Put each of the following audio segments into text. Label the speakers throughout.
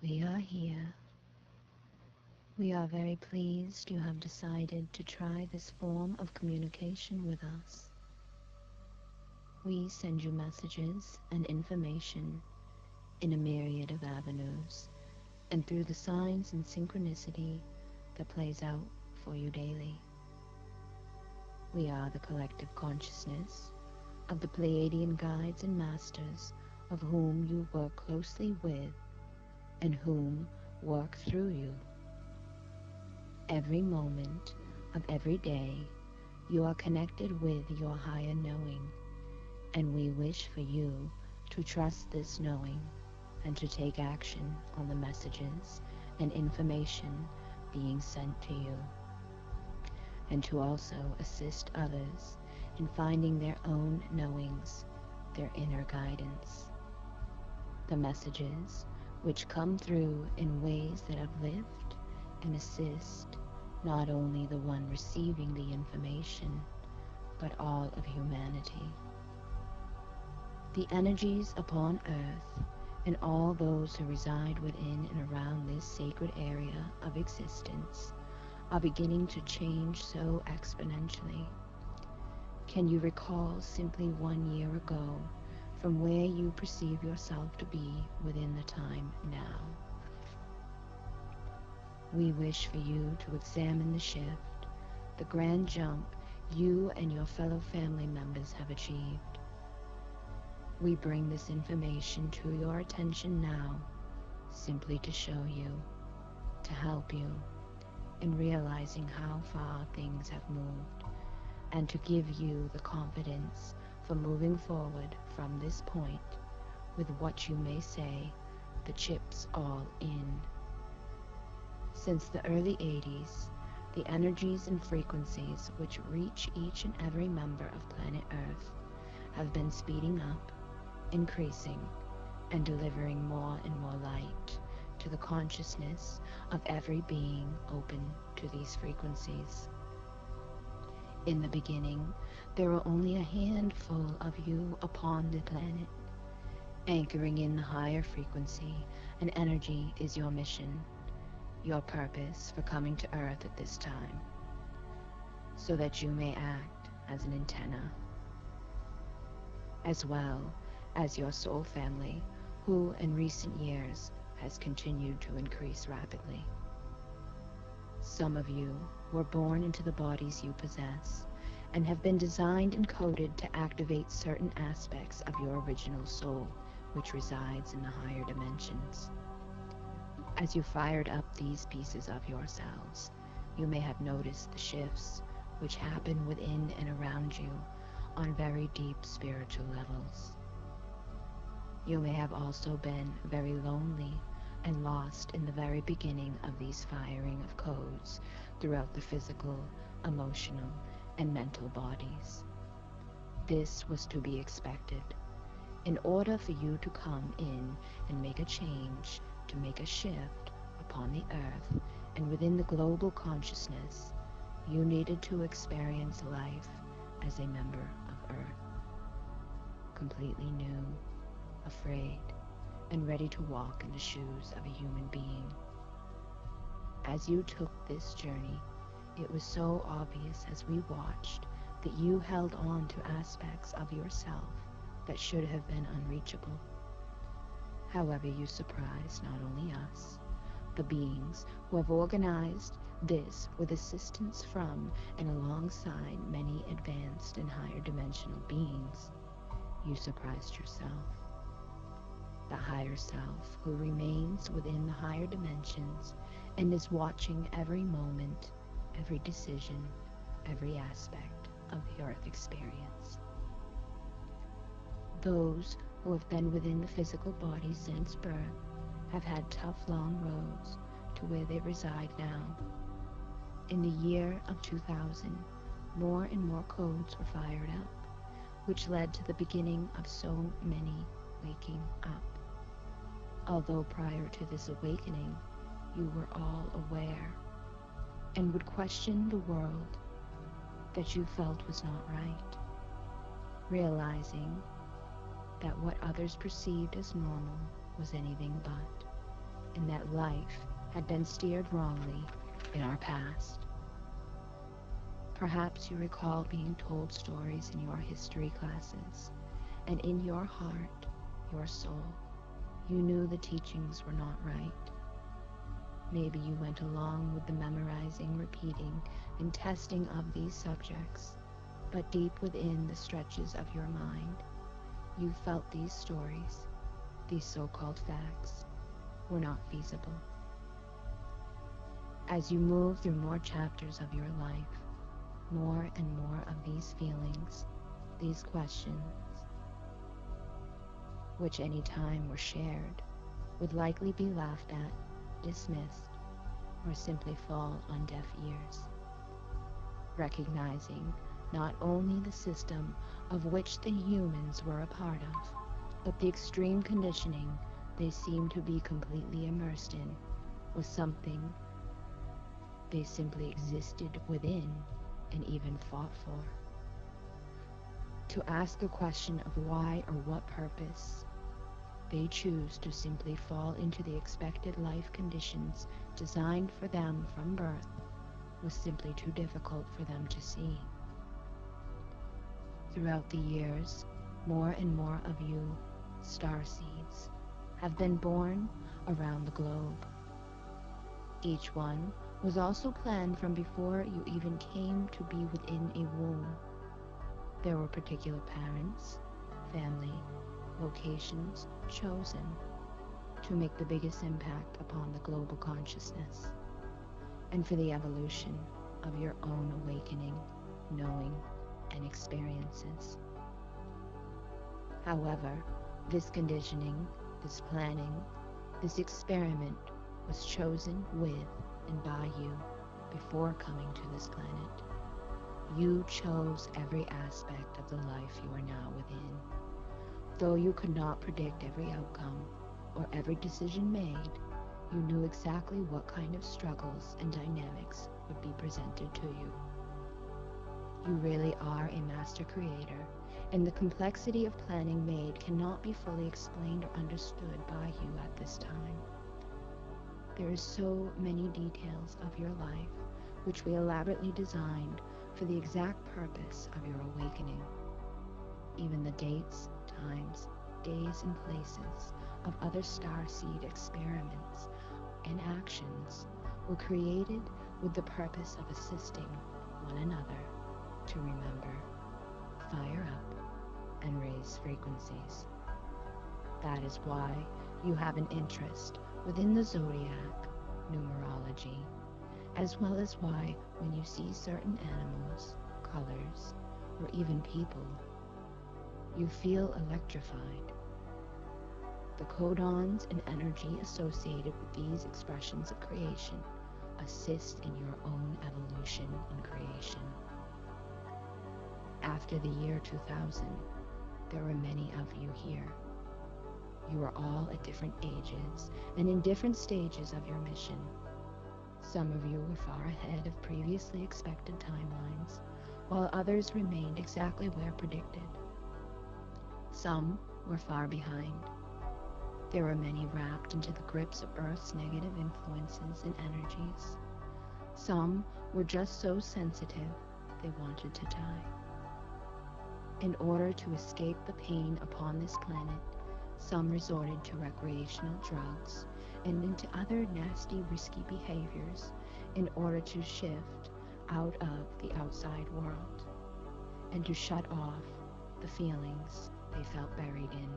Speaker 1: We are here. We are very pleased you have decided to try this form of communication with us. We send you messages and information in a myriad of avenues and through the signs and synchronicity that plays out for you daily. We are the collective consciousness of the pleiadian guides and masters of whom you work closely with and whom work through you. Every moment of every day, you are connected with your higher knowing, and we wish for you to trust this knowing and to take action on the messages and information being sent to you, and to also assist others in finding their own knowings, their inner guidance. The messages which come through in ways that uplift and assist not only the one receiving the information, but all of humanity. The energies upon earth and all those who reside within and around this sacred area of existence are beginning to change so exponentially. Can you recall simply 1 year ago from where you perceive yourself to be within the time now? We wish for you to examine the shift, the grand jump you and your fellow family members have achieved. We bring this information to your attention now, simply to show you, to help you in realizing how far things have moved, and to give you the confidence for moving forward from this point with what you may say, the chips all in. Since the early 80s, the energies and frequencies which reach each and every member of planet Earth have been speeding up, increasing, and delivering more and more light to the consciousness of every being open to these frequencies. In the beginning, there were only a handful of you upon the planet. Anchoring in the higher frequency and energy is your mission, your purpose for coming to Earth at this time, so that you may act as an antenna, as well as your soul family, who in recent years has continued to increase rapidly. Some of you were born into the bodies you possess and have been designed and coded to activate certain aspects of your original soul, which resides in the higher dimensions. As you fired up these pieces of yourselves, you may have noticed the shifts which happen within and around you on very deep spiritual levels. You may have also been very lonely and lost in the very beginning of these firing of codes throughout the physical, emotional, and mental bodies. This was to be expected. In order for you to come in and make a change, to make a shift upon the earth and within the global consciousness, you needed to experience life as a member of Earth, completely new, afraid, and ready to walk in the shoes of a human being. As you took this journey, it was so obvious as we watched that you held on to aspects of yourself that should have been unreachable. However, you surprised not only us, the beings who have organized this with assistance from and alongside many advanced and higher dimensional beings. You surprised yourself. The higher self who remains within the higher dimensions and is watching every moment, every decision, every aspect of the Earth experience. Those who have been within the physical body since birth have had tough, long roads to where they reside now. In the year of 2000, more and more codes were fired up, which led to the beginning of so many waking up. Although prior to this awakening, you were all aware and would question the world that you felt was not right, realizing that what others perceived as normal was anything but. and that life had been steered wrongly in our past. Perhaps you recall being told stories in your history classes, and in your heart, your soul, you knew the teachings were not right. Maybe you went along with the memorizing, repeating, and testing of these subjects, but deep within the stretches of your mind, you felt these stories, these so-called facts, were not feasible. As you move through more chapters of your life, more and more of these feelings, these questions, which any time were shared, would likely be laughed at, dismissed, or simply fall on deaf ears. Recognizing not only the system of which the humans were a part of, but the extreme conditioning they seemed to be completely immersed in, was something they simply existed within and even fought for. To ask a question of why or what purpose they choose to simply fall into the expected life conditions designed for them from birth was simply too difficult for them to see. Throughout the years, more and more of you, starseeds, have been born around the globe. Each one was also planned from before you even came to be within a womb. There were particular parents, family, locations chosen to make the biggest impact upon the global consciousness and for the evolution of your own awakening, knowing, and experiences. However, this conditioning, this planning, this experiment was chosen with and by you before coming to this planet. You chose every aspect of the life you are now within. Though you could not predict every outcome or every decision made, you knew exactly what kind of struggles and dynamics would be presented to you. You really are a master creator, and the complexity of planning made cannot be fully explained or understood by you at this time. There are so many details of your life which we elaborately designed for the exact purpose of your awakening. Even the dates, times, days, and places of other starseed experiments and actions were created with the purpose of assisting one another to remember, fire up, and raise frequencies. That is why you have an interest within the zodiac, numerology, as well as why when you see certain animals, colors, or even people, you feel electrified. The codons and energy associated with these expressions of creation assist in your own evolution and creation. After the year 2000, there were many of you here. You are all at different ages and in different stages of your mission. Some of you were far ahead of previously expected timelines, while others remained exactly where predicted. Some were far behind. There were many wrapped into the grips of Earth's negative influences and energies. Some were just so sensitive they wanted to die. In order to escape the pain upon this planet, some resorted to recreational drugs and into other nasty, risky behaviors in order to shift out of the outside world and to shut off the feelings they felt buried in.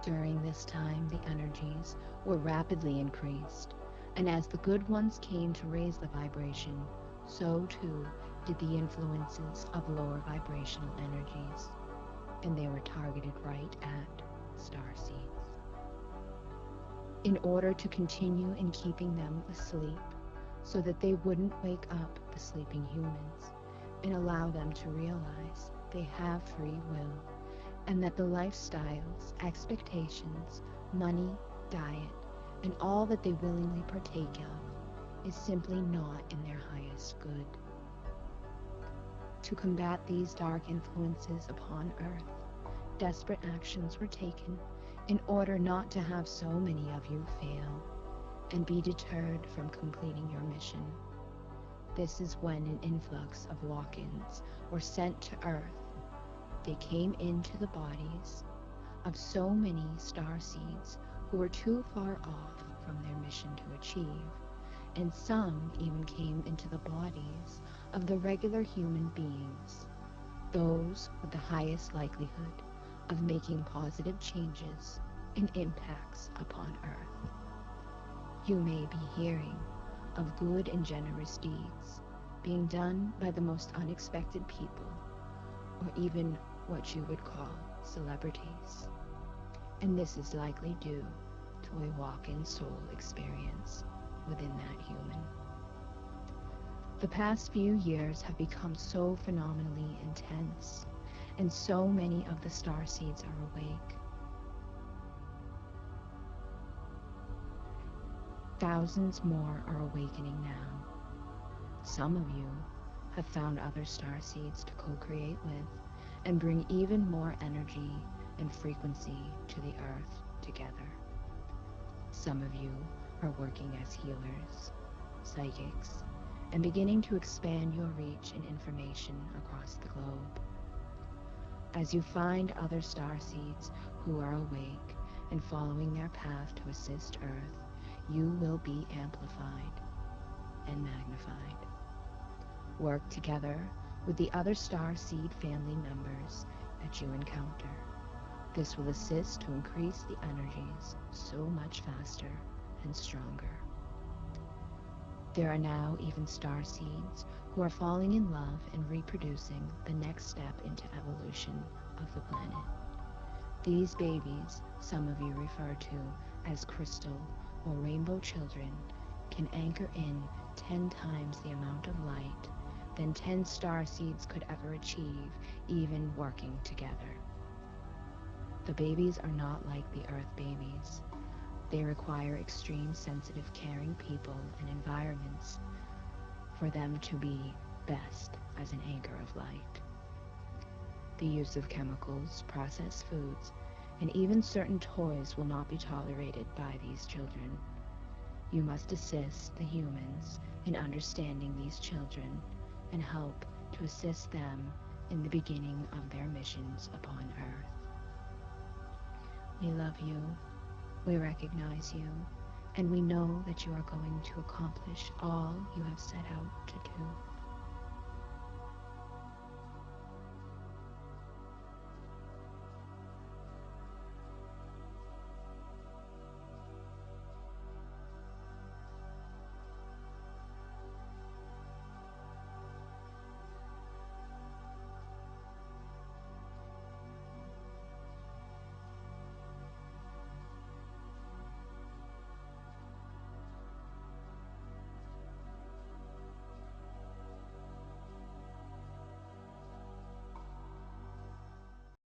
Speaker 1: During this time, the energies were rapidly increased, and as the good ones came to raise the vibration, so too did the influences of lower vibrational energies, and they were targeted right at starseeds. In order to continue in keeping them asleep, so that they wouldn't wake up the sleeping humans and allow them to realize they have free will, and that the lifestyles, expectations, money, diet, and all that they willingly partake of is simply not in their highest good. To combat these dark influences upon Earth, desperate actions were taken in order not to have so many of you fail and be deterred from completing your mission. This is when an influx of walk-ins were sent to Earth. They came into the bodies of so many star seeds who were too far off from their mission to achieve, and some even came into the bodies of the regular human beings, those with the highest likelihood of making positive changes and impacts upon Earth. You may be hearing of good and generous deeds being done by the most unexpected people, or even what you would call celebrities. And this is likely due to a walk-in soul experience within that human. The past few years have become so phenomenally intense, and so many of the star seeds are awake. Thousands more are awakening now. Some of you have found other star seeds to co-create with and bring even more energy and frequency to the Earth together. Some of you are working as healers, psychics, and beginning to expand your reach and information across the globe. As you find other star seeds who are awake and following their path to assist Earth, you will be amplified and magnified. Work together with the other star seed family members that you encounter. This will assist to increase the energies so much faster and stronger. There are now even star seeds who are falling in love and reproducing the next step into evolution of the planet. These babies, some of you refer to as crystal or rainbow children, can anchor in 10 times the amount of light than 10 star seeds could ever achieve, even working together. The babies are not like the Earth babies. They require extreme sensitive, caring people and environments for them to be best as an anchor of light. The use of chemicals, processed foods, and even certain toys will not be tolerated by these children. You must assist the humans in understanding these children and help to assist them in the beginning of their missions upon Earth. We love you, we recognize you, and we know that you are going to accomplish all you have set out to do.